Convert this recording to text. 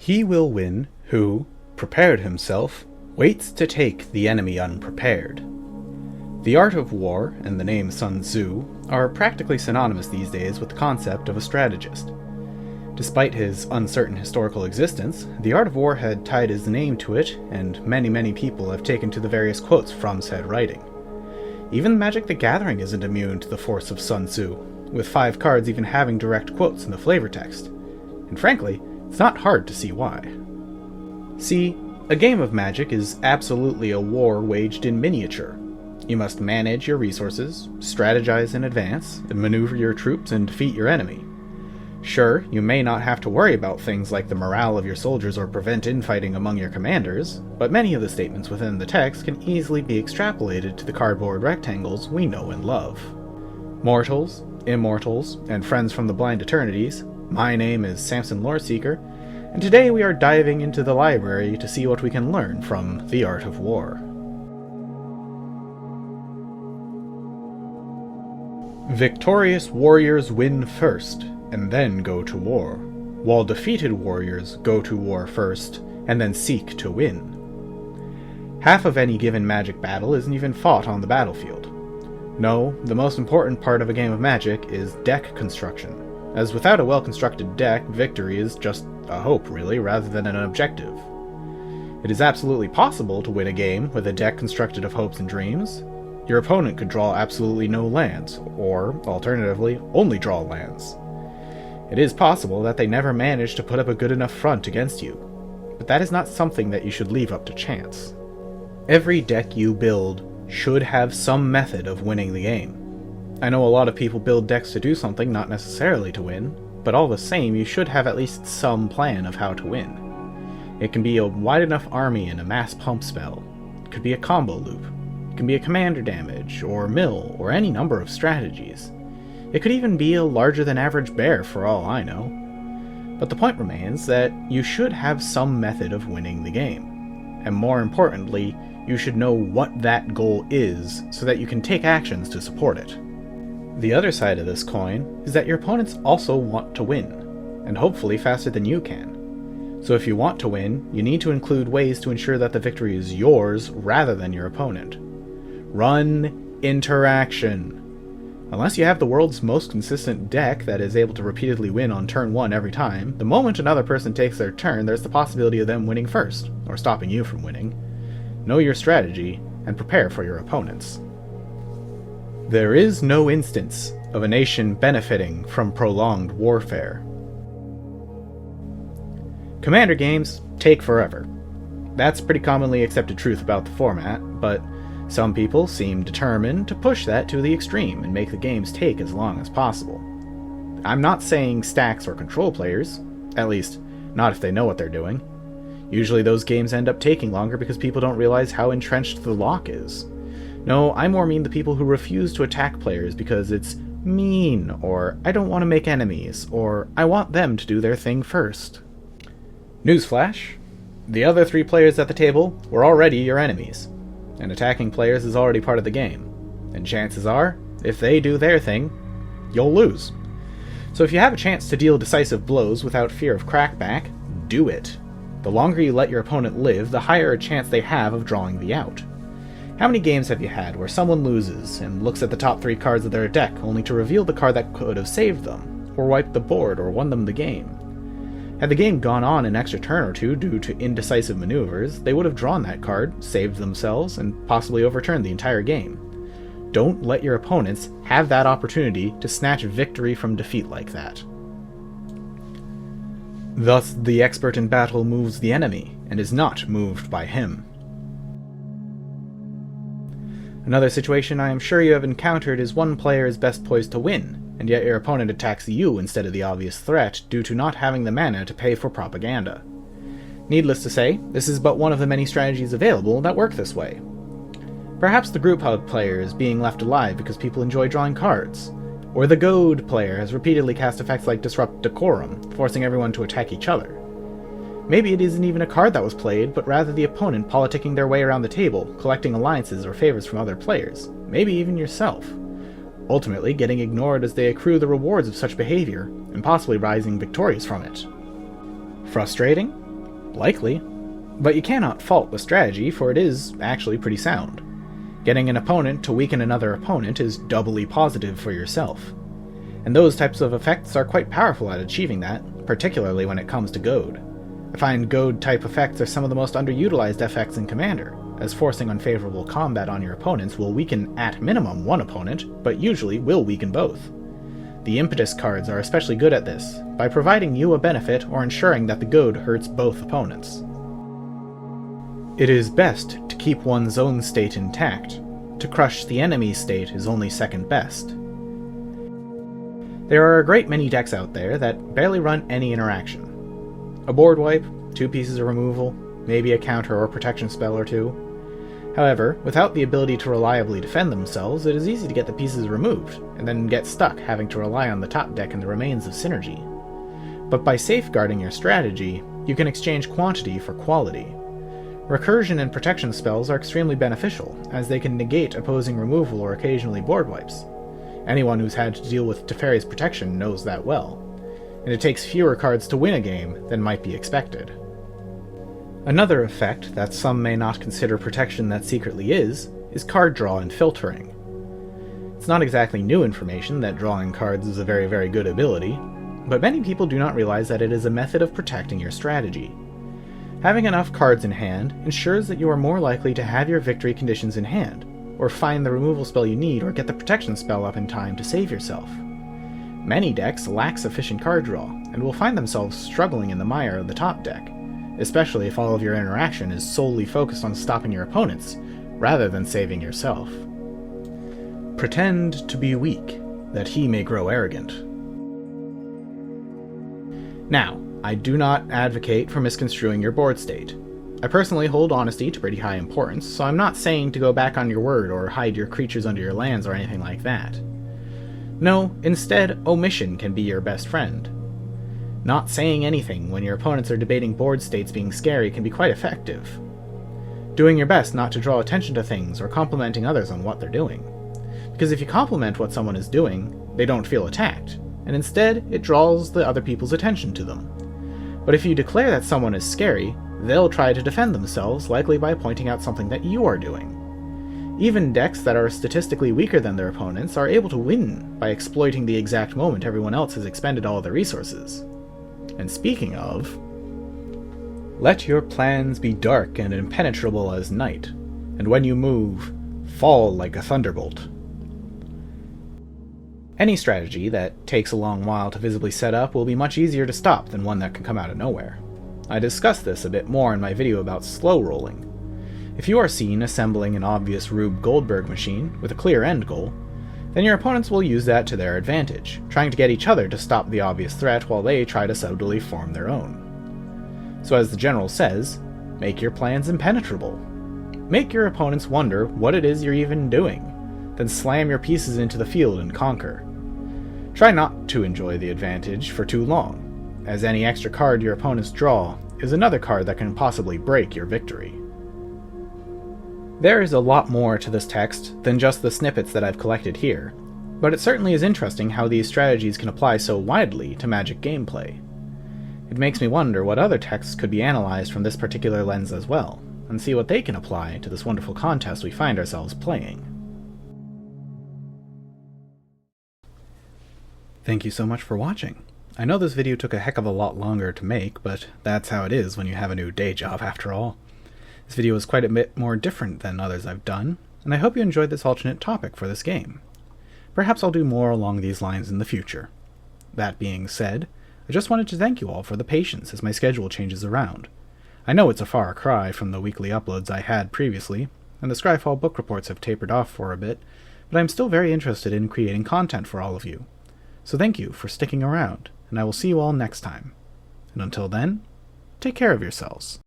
He will win who, prepared himself, waits to take the enemy unprepared. The art of war and the name Sun Tzu are practically synonymous these days with the concept of a strategist. Despite his uncertain historical existence, the art of war had tied his name to it, and many people have taken to the various quotes from said writing. Even Magic the Gathering isn't immune to the force of Sun Tzu, with 5 cards even having direct quotes in the flavor text. And frankly, it's not hard to see why. See, a game of Magic is absolutely a war waged in miniature. You must manage your resources, strategize in advance, and maneuver your troops and defeat your enemy. Sure, you may not have to worry about things like the morale of your soldiers or prevent infighting among your commanders, but many of the statements within the text can easily be extrapolated to the cardboard rectangles we know and love. Mortals, immortals, and friends from the blind eternities, my name is Samson Loreseeker, and today we are diving into the library to see what we can learn from the art of war. Victorious warriors win first, and then go to war, while defeated warriors go to war first, and then seek to win. Half of any given Magic battle isn't even fought on the battlefield. No, the most important part of a game of Magic is deck construction, as without a well-constructed deck, victory is just a hope, really, rather than an objective. It is absolutely possible to win a game with a deck constructed of hopes and dreams. Your opponent could draw absolutely no lands, or, alternatively, only draw lands. It is possible that they never manage to put up a good enough front against you, but that is not something that you should leave up to chance. Every deck you build should have some method of winning the game. I know a lot of people build decks to do something, not necessarily to win, but all the same, you should have at least some plan of how to win. It can be a wide enough army and a mass pump spell. It could be a combo loop. It can be a commander damage, or mill, or any number of strategies. It could even be a larger-than-average bear, for all I know. But the point remains that you should have some method of winning the game. And more importantly, you should know what that goal is, so that you can take actions to support it. The other side of this coin is that your opponents also want to win, and hopefully faster than you can. So if you want to win, you need to include ways to ensure that the victory is yours rather than your opponent. Run interaction. Unless you have the world's most consistent deck that is able to repeatedly win on turn 1 every time, the moment another person takes their turn, there's the possibility of them winning first, or stopping you from winning. Know your strategy, and prepare for your opponents. There is no instance of a nation benefiting from prolonged warfare. Commander games take forever. That's pretty commonly accepted truth about the format, but some people seem determined to push that to the extreme and make the games take as long as possible. I'm not saying stacks or control players, at least not if they know what they're doing. Usually those games end up taking longer because people don't realize how entrenched the lock is. No, I more mean the people who refuse to attack players because it's mean, or I don't want to make enemies, or I want them to do their thing first. Newsflash: the other 3 players at the table were already your enemies. And attacking players is already part of the game. And chances are, if they do their thing, you'll lose. So if you have a chance to deal decisive blows without fear of crackback, do it. The longer you let your opponent live, the higher a chance they have of drawing the out. How many games have you had where someone loses and looks at the top 3 cards of their deck only to reveal the card that could have saved them, or wiped the board, or won them the game? Had the game gone on an extra turn or two due to indecisive maneuvers, they would have drawn that card, saved themselves, and possibly overturned the entire game. Don't let your opponents have that opportunity to snatch victory from defeat like that. Thus, the expert in battle moves the enemy, and is not moved by him. Another situation I am sure you have encountered is one player is best poised to win, and yet your opponent attacks you instead of the obvious threat due to not having the mana to pay for propaganda. Needless to say, this is but one of the many strategies available that work this way. Perhaps the group hug player is being left alive because people enjoy drawing cards, or the goad player has repeatedly cast effects like Disrupt Decorum, forcing everyone to attack each other. Maybe it isn't even a card that was played, but rather the opponent politicking their way around the table, collecting alliances or favors from other players, maybe even yourself. Ultimately getting ignored as they accrue the rewards of such behavior, and possibly rising victorious from it. Frustrating? Likely. But you cannot fault the strategy, for it is actually pretty sound. Getting an opponent to weaken another opponent is doubly positive for yourself. And those types of effects are quite powerful at achieving that, particularly when it comes to goad. I find goad-type effects are some of the most underutilized effects in Commander, as forcing unfavorable combat on your opponents will weaken at minimum one opponent, but usually will weaken both. The impetus cards are especially good at this, by providing you a benefit or ensuring that the goad hurts both opponents. It is best to keep one's own state intact. To crush the enemy's state is only second best. There are a great many decks out there that barely run any interaction. A board wipe, 2 pieces of removal, maybe a counter or protection spell or 2. However, without the ability to reliably defend themselves, it is easy to get the pieces removed, and then get stuck having to rely on the top deck and the remains of synergy. But by safeguarding your strategy, you can exchange quantity for quality. Recursion and protection spells are extremely beneficial, as they can negate opposing removal or occasionally board wipes. Anyone who's had to deal with Teferi's protection knows that well, and it takes fewer cards to win a game than might be expected. Another effect that some may not consider protection that secretly is card draw and filtering. It's not exactly new information that drawing cards is a very, very good ability, but many people do not realize that it is a method of protecting your strategy. Having enough cards in hand ensures that you are more likely to have your victory conditions in hand, or find the removal spell you need or get the protection spell up in time to save yourself. Many decks lack sufficient card draw, and will find themselves struggling in the mire of the top deck, especially if all of your interaction is solely focused on stopping your opponents, rather than saving yourself. Pretend to be weak, that he may grow arrogant. Now, I do not advocate for misconstruing your board state. I personally hold honesty to pretty high importance, so I'm not saying to go back on your word or hide your creatures under your lands or anything like that. No, instead, omission can be your best friend. Not saying anything when your opponents are debating board states being scary can be quite effective. Doing your best not to draw attention to things or complimenting others on what they're doing. Because if you compliment what someone is doing, they don't feel attacked, and instead it draws the other people's attention to them. But if you declare that someone is scary, they'll try to defend themselves, likely by pointing out something that you are doing. Even decks that are statistically weaker than their opponents are able to win by exploiting the exact moment everyone else has expended all their resources. And speaking of, let your plans be dark and impenetrable as night, and when you move, fall like a thunderbolt. Any strategy that takes a long while to visibly set up will be much easier to stop than one that can come out of nowhere. I discussed this a bit more in my video about slow rolling. If you are seen assembling an obvious Rube Goldberg machine with a clear end goal, then your opponents will use that to their advantage, trying to get each other to stop the obvious threat while they try to subtly form their own. So as the general says, make your plans impenetrable. Make your opponents wonder what it is you're even doing, then slam your pieces into the field and conquer. Try not to enjoy the advantage for too long, as any extra card your opponents draw is another card that can possibly break your victory. There is a lot more to this text than just the snippets that I've collected here, but it certainly is interesting how these strategies can apply so widely to Magic gameplay. It makes me wonder what other texts could be analyzed from this particular lens as well, and see what they can apply to this wonderful contest we find ourselves playing. Thank you so much for watching. I know this video took a heck of a lot longer to make, but that's how it is when you have a new day job after all. This video is quite a bit more different than others I've done, and I hope you enjoyed this alternate topic for this game. Perhaps I'll do more along these lines in the future. That being said, I just wanted to thank you all for the patience as my schedule changes around. I know it's a far cry from the weekly uploads I had previously, and the Scryfall book reports have tapered off for a bit, but I'm still very interested in creating content for all of you. So thank you for sticking around, and I will see you all next time. And until then, take care of yourselves.